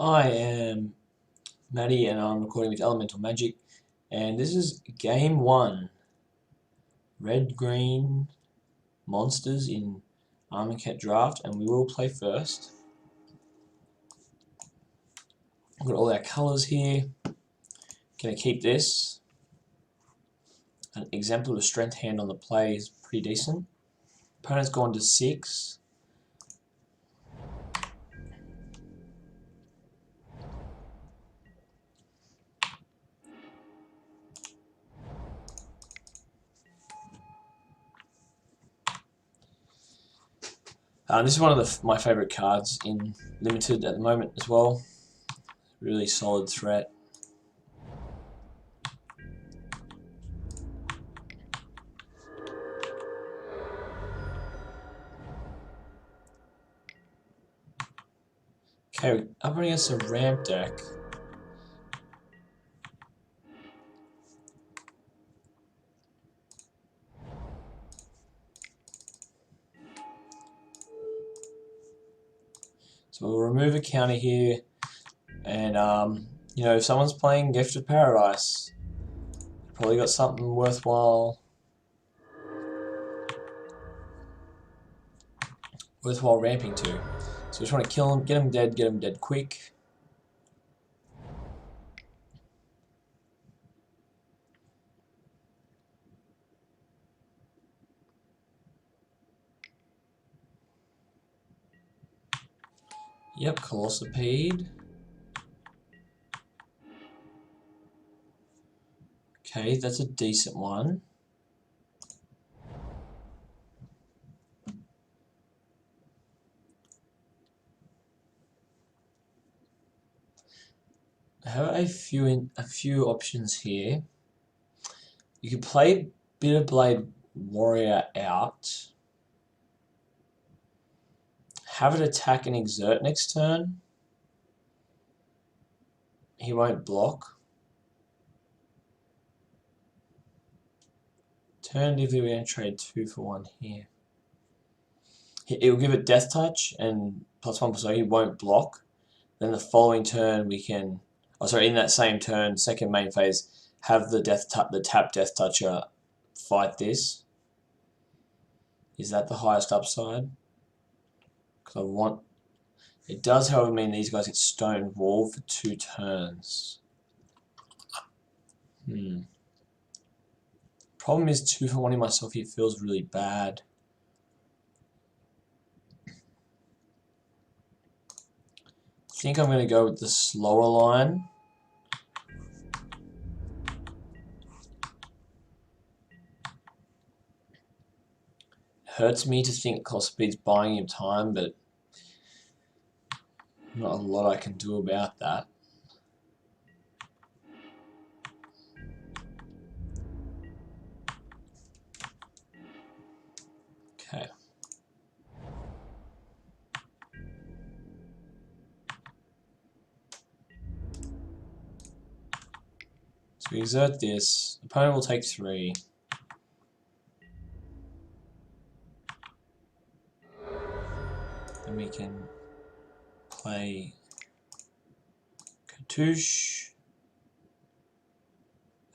I am Maddie and I'm recording with Elemental Magic, and this is game 1, red green monsters in AKH Draft, and we will play first. We've got all our colours here. Gonna keep this. An example of strength hand on the play is pretty decent. Opponent's gone to 6. This is one of my favourite cards in Limited at the moment as well. Really solid threat. Okay, up against a ramp deck. So we'll remove a counter here, and if someone's playing Gift of Paradise, probably got something worthwhile ramping to. So we just want to kill him, get him dead quick. Yep, Colossopede. Okay, that's a decent one. I have a few options here. You could play Bitterblade Warrior out. Have it attack and exert next turn. He won't block. Alternatively, we're going to trade 2 for 1 here. It will give it Death Touch and +1 so he won't block. Then the following turn we can, in that same turn, second main phase, have the tap Death Toucher fight this. Is that the highest upside? Because it does, however, mean these guys get Stone Wall for 2 turns. Problem is 2 for 1 myself here feels really bad. I think I'm going to go with the slower line. Hurts me to think Colossopede's buying him time, but not a lot I can do about that. Okay. So we exert this. The opponent will take 3. And we can play Cartouche.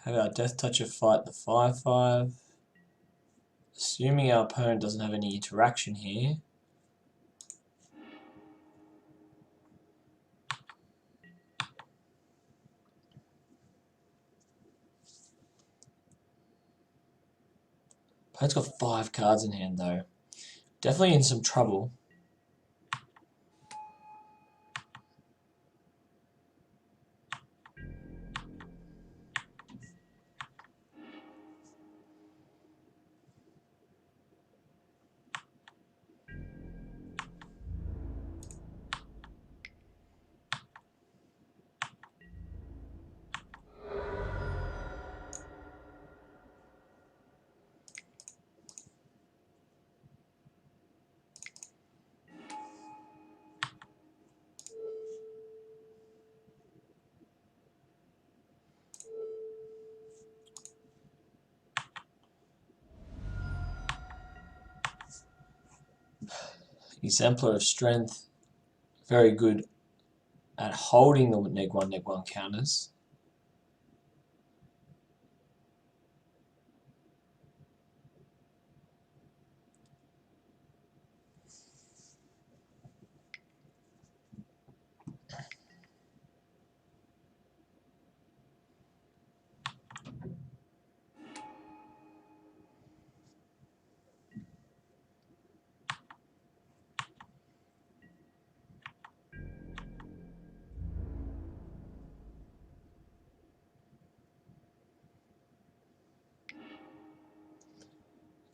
Have our Death Toucher fight the 5/5. Assuming our opponent doesn't have any interaction here. Opponent's got 5 cards in hand though. Definitely in some trouble. Exemplar of Strength, very good at holding the neg1 counters.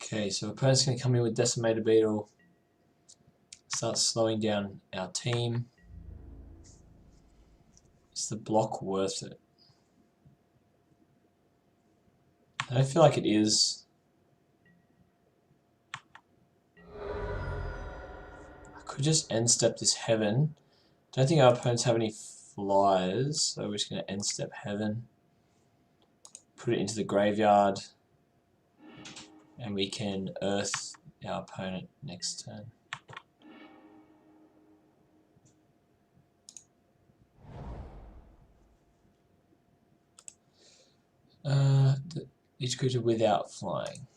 Okay, so opponent's going to come in with Decimator Beetle, start slowing down our team. Is the block worth it? I don't feel like it is. I could just end step this Heaven. Don't think our opponents have any flyers, so we're just going to end step Heaven. Put it into the graveyard. And we can earth our opponent next turn. Each creature without flying.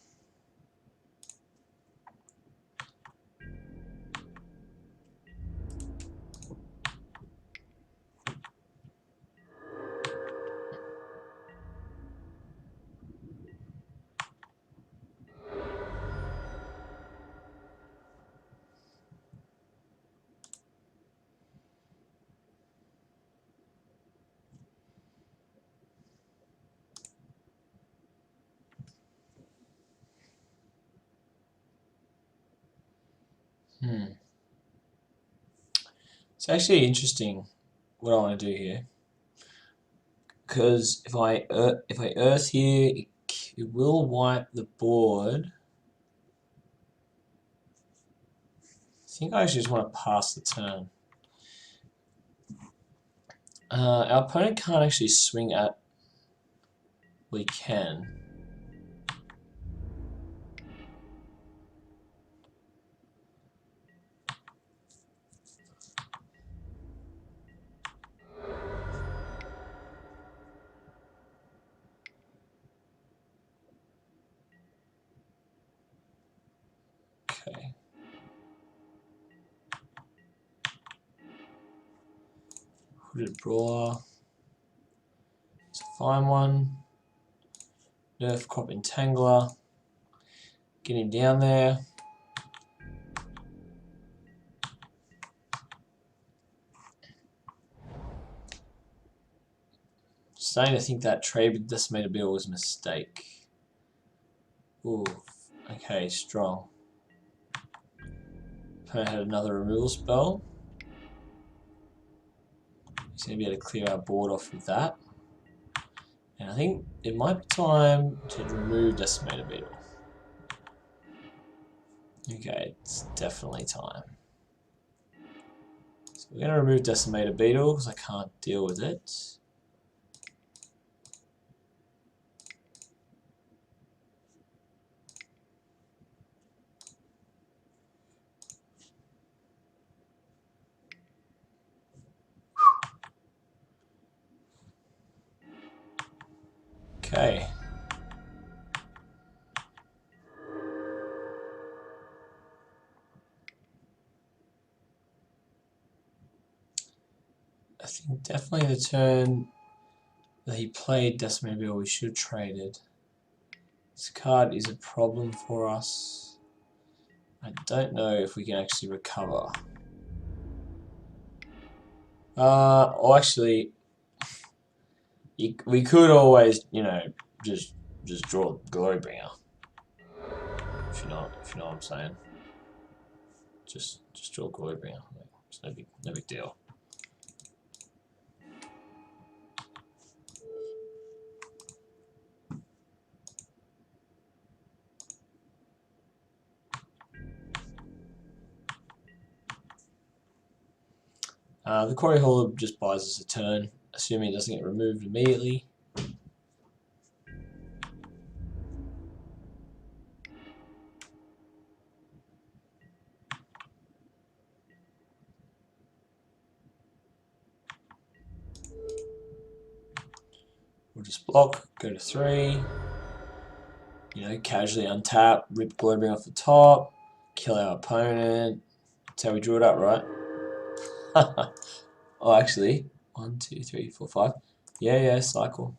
It's actually interesting what I want to do here, because if I earth here, it will wipe the board. I think I actually just want to pass the turn. Our opponent can't actually swing at. We can. Okay. Hooded Brawler. It's a fine one. Nerf Crop Entangler. Get him down there. Starting to think that trade with Decimator Beetle was a mistake. Ooh, okay, strong. Opponent had another removal spell. He's going to be able to clear our board off with that. And I think it might be time to remove Decimator Beetle. Okay, it's definitely time. So we're going to remove Decimator Beetle because I can't deal with it. Okay. I think definitely the turn that he played Decimator Beetle we should have traded. This card is a problem for us. I don't know if we can actually recover. Or actually, we could always, you know, just draw Glorybringer. If you know what I'm saying. Just draw Glorybringer. It's no big deal. The Quarry Hauler just buys us a turn, assuming it doesn't get removed immediately. We'll just block, go to 3. You know, casually untap, rip Glory off the top, kill our opponent. That's how we drew it up, right? Oh, actually, 1, 2, 3, 4, 5. Yeah, cycle.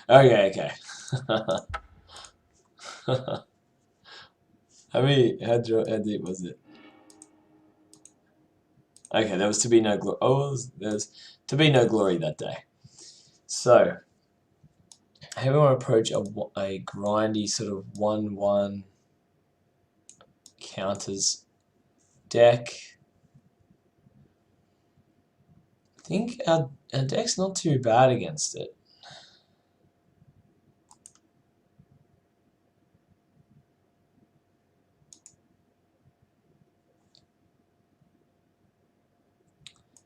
Okay. How deep was it? Okay, there was to be no glory. Oh, there's to be no glory that day. So, how do we want to approach a grindy sort of 1-1 counters deck? I think our deck's not too bad against it.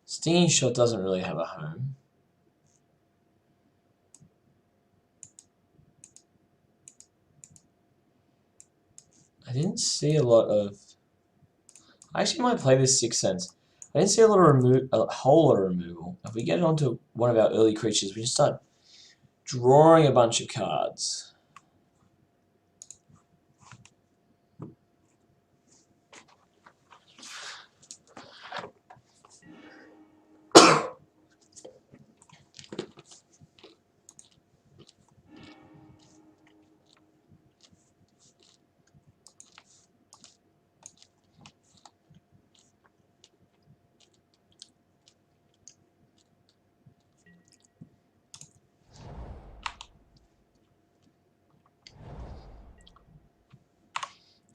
Stinging Shot doesn't really have a home. I didn't see a lot of... I actually might play this Sixth Sense. I didn't see a whole lot of removal. If we get it onto one of our early creatures, we just start drawing a bunch of cards.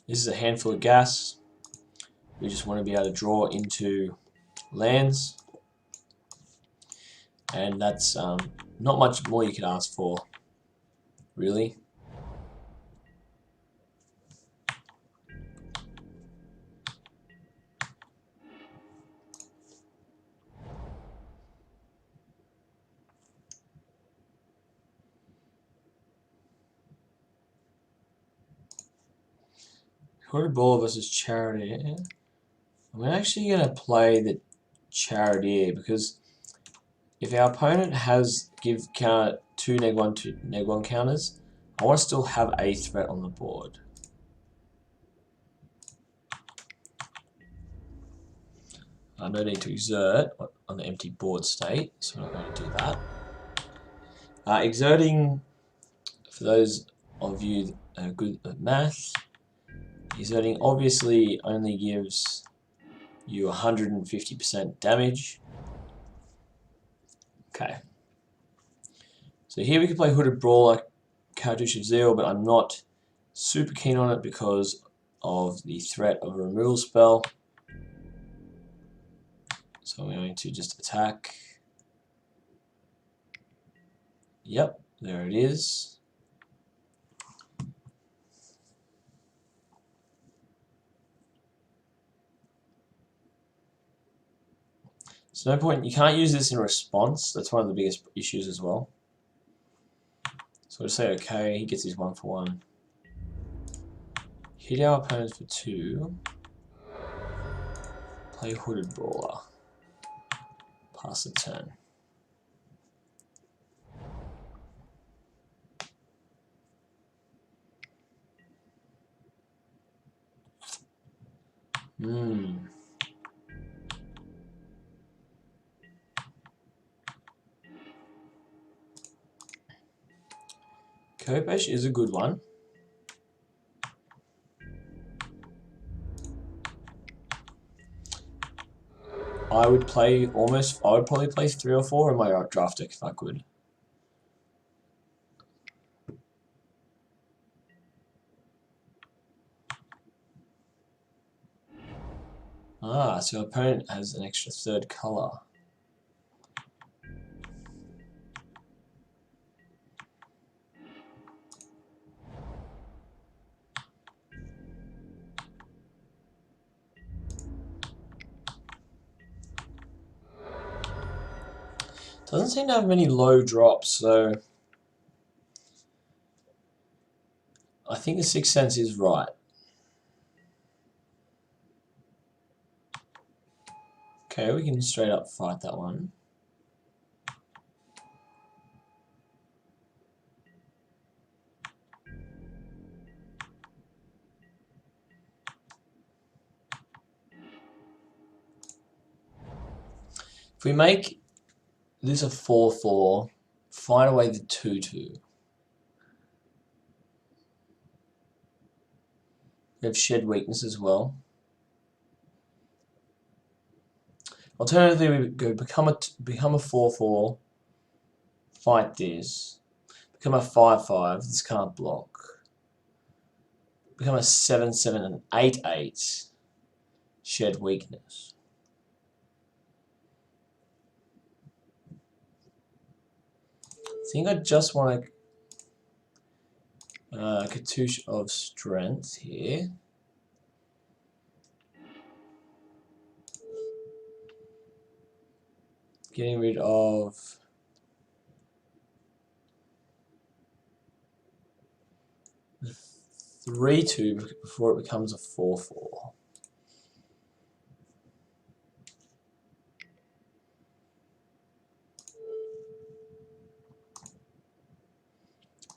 This is a handful of gas. We just want to be able to draw into lands. And that's not much more you can ask for, really. Hooded Ball versus Charioteer. I'm actually going to play the Charioteer because if our opponent has give counter 2 -1 counters, I want to still have a threat on the board. No need to exert on the empty board state, so I'm not going to do that. Exerting, for those of you good at math, exerting obviously only gives you 150% damage. Okay. So here we can play Hooded Brawler, Cartouche of Zeal, but I'm not super keen on it because of the threat of a removal spell. So I'm going to just attack. Yep, there it is. So no point, you can't use this in response. That's one of the biggest issues as well. So we'll say okay, he gets his 1-for-1. Hit our opponents for 2. Play Hooded Brawler. Pass the turn. Kopesh is a good one. I would probably play 3 or 4 in my draft deck if I could. So our opponent has an extra 3rd color. Doesn't seem to have many low drops, so I think the Sixth Sense is right. Okay, we can straight up fight that one. If we make this a 4-4, fight away the 2-2. We have shed weakness as well. Alternatively, we go become a 4-4, fight this, become a 5-5. This can't block. Become a 7-7 and 8-8. Shed weakness. I think I just want a cartouche of strength here. Getting rid of the 3-2 before it becomes a 4-4.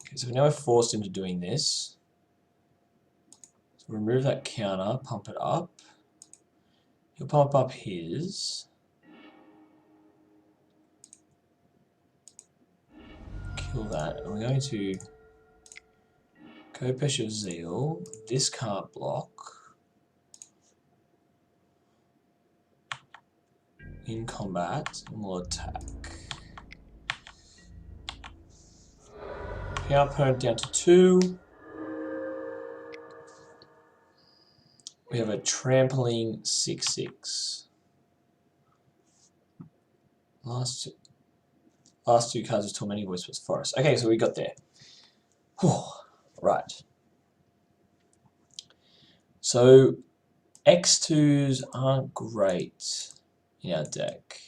Okay, so now we're forced into doing this. So remove that counter, pump it up. He'll pump up his. Kill that. And we're going to Kopesh of Zeal. This can't block. In combat, and we'll attack. Our opponent down to 2. We have a trampling 6-6. Last two cards was Tormenting Voice was Forest. Okay, so we got there. Whew. Right. So X2s aren't great in our deck.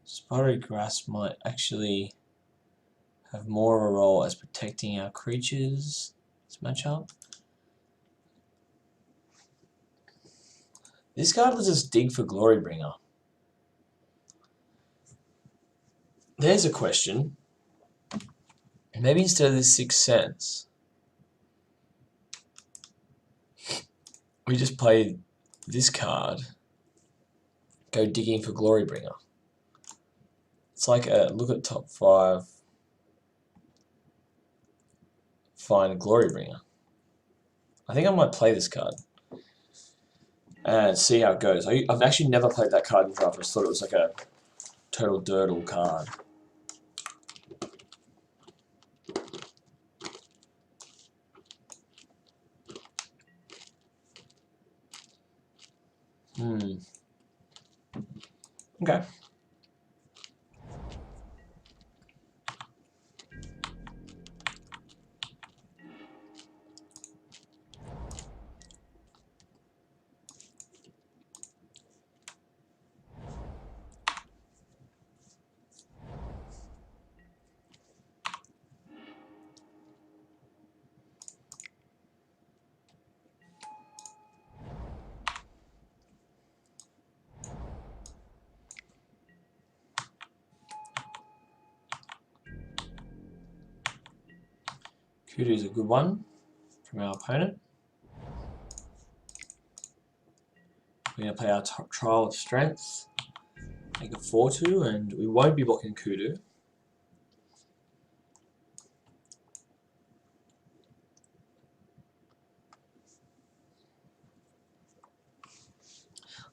Spidery Grasp might actually have more of a role as protecting our creatures this matchup. This card lets us dig for Glorybringer. There's a question. Maybe instead of this 6 cents, we just play this card, go digging for Glorybringer. It's like a look at top 5, find a Glorybringer. I think I might play this card and see how it goes. I've actually never played that card in draft. I just thought it was like a total durdle card. Okay. Kudu is a good one from our opponent. We're going to play our Trial of Strength, make a 4-2, and we won't be blocking Kudu.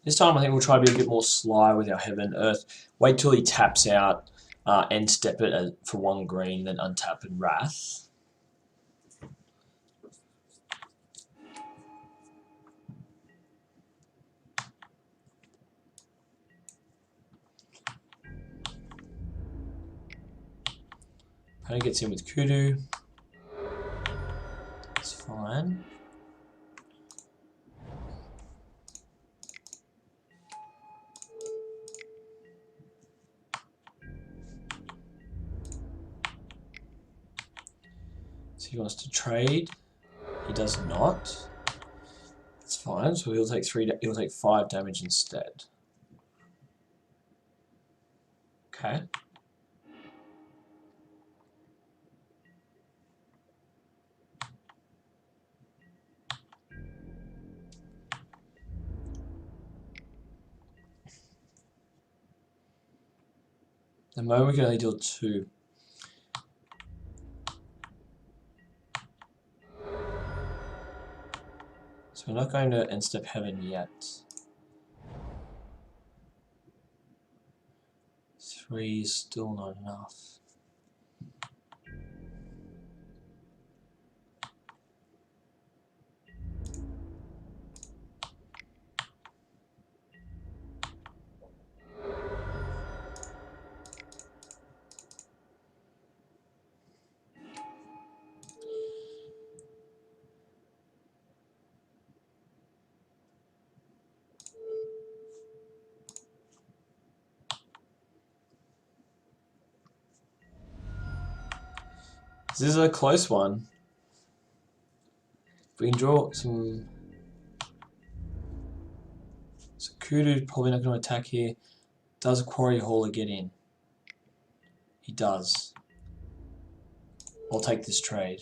This time I think we'll try to be a bit more sly with our Heaven and Earth. Wait till he taps out, end step it for 1 green, then untap and Wrath. Opponent gets in with Kudu. It's fine. So he wants to trade. He does not. That's fine. So he'll take 3. He'll take 5 damage instead. Okay. The moment we can only deal 2. So we're not going to end step heaven yet. 3 is still not enough. This is a close one. If we can draw some... So Kudu probably not going to attack here. Does Quarry Hauler get in? He does. I'll take this trade.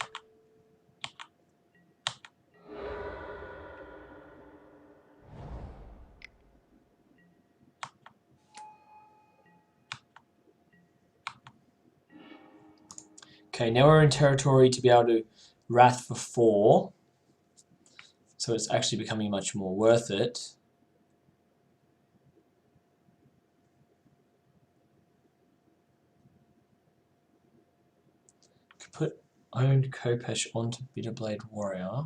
Okay, now we're in territory to be able to Wrath for 4. So it's actually becoming much more worth it. Could put Owned Kopesh onto Bitterblade Warrior.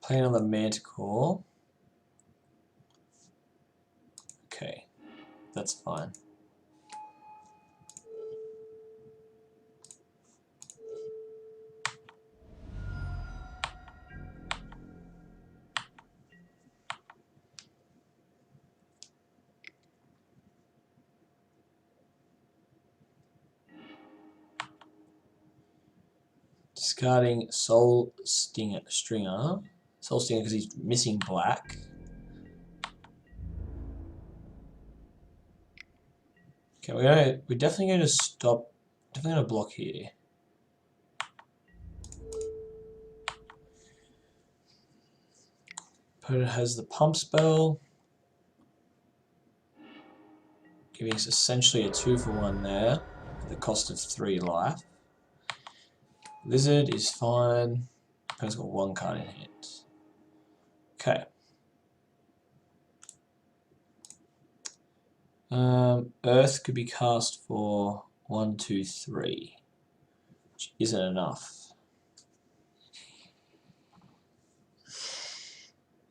Play another Manticore. Okay, that's fine. Discarding Soul Stringer. Soul Stinger because he's missing black. Okay, we're definitely going to stop. Definitely going to block here. Opponent has the pump spell, giving us essentially a 2-for-1 there, at the cost of 3 life. Lizard is fine. Opponent's got 1 card in hand. Okay. Earth could be cast for 1, 2, 3, which isn't enough.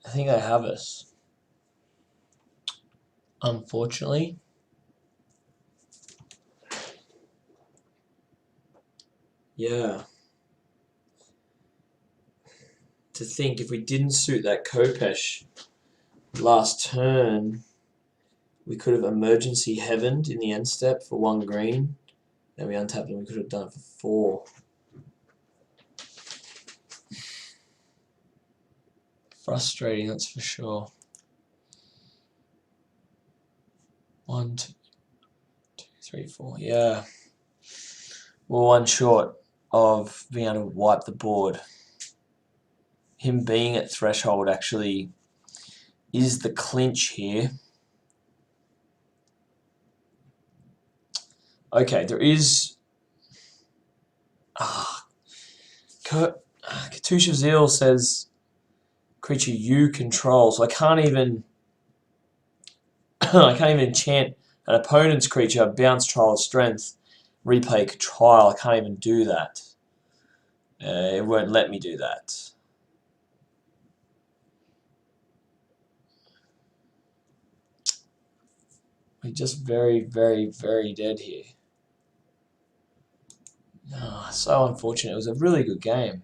I think I have it. Unfortunately. Yeah. To think if we didn't suit that Kopesh last turn, we could have emergency heavened in the end step for 1 green. Then we untapped and we could have done it for 4. Frustrating, that's for sure. 1, 2, 3, 4. Yeah. We're 1 short of being able to wipe the board. Him being at threshold actually is the clinch here. Okay, there is... Katusha Zeal says creature you control, so I can't even I can't even enchant an opponent's creature, bounce trial of strength, replay trial. I can't even do that. It won't let me do that. We're just very, very, very dead here. So unfortunate. It was a really good game.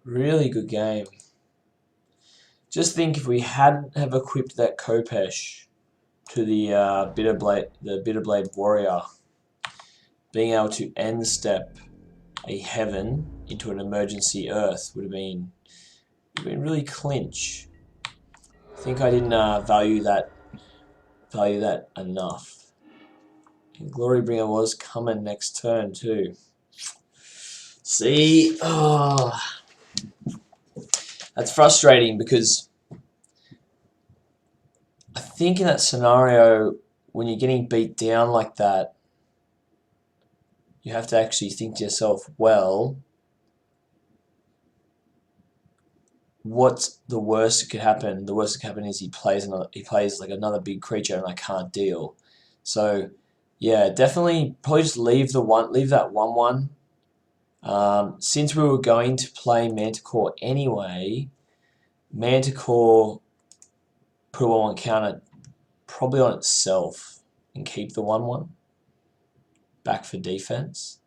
Really good game. Just think if we hadn't have equipped that Kopesh to the Bitterblade Warrior, being able to end step a Heaven into an emergency Earth would have been really clinch. I think I didn't value that enough. And Glorybringer was coming next turn too. See, that's frustrating because I think in that scenario, when you're getting beat down like that, you have to actually think to yourself, well, what's the worst that could happen? The worst that could happen is he plays like another big creature and I can't deal. So yeah, definitely probably just leave that 1/1. Since we were going to play Manticore anyway, Manticore put a 1/1 counter probably on itself and keep the 1/1 back for defense.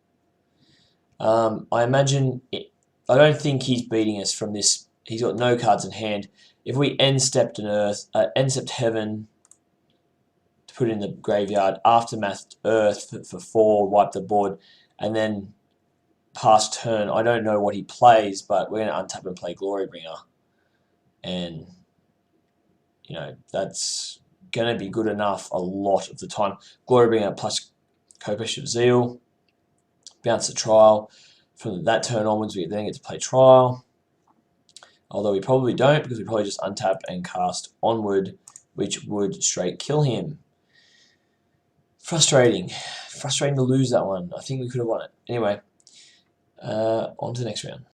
I imagine I don't think he's beating us from this. He's got no cards in hand. If we end stepped Heaven to put in the graveyard, aftermathed Earth for 4, wipe the board, and then past turn, I don't know what he plays, but we're going to untap and play Glorybringer, and that's going to be good enough a lot of the time. Glorybringer plus Kopesh of Zeal, bounce the trial. From that turn onwards, we then get to play trial. Although we probably don't, because we probably just untap and cast Onward, which would straight kill him. Frustrating. Frustrating to lose that one. I think we could have won it. Anyway, on to the next round.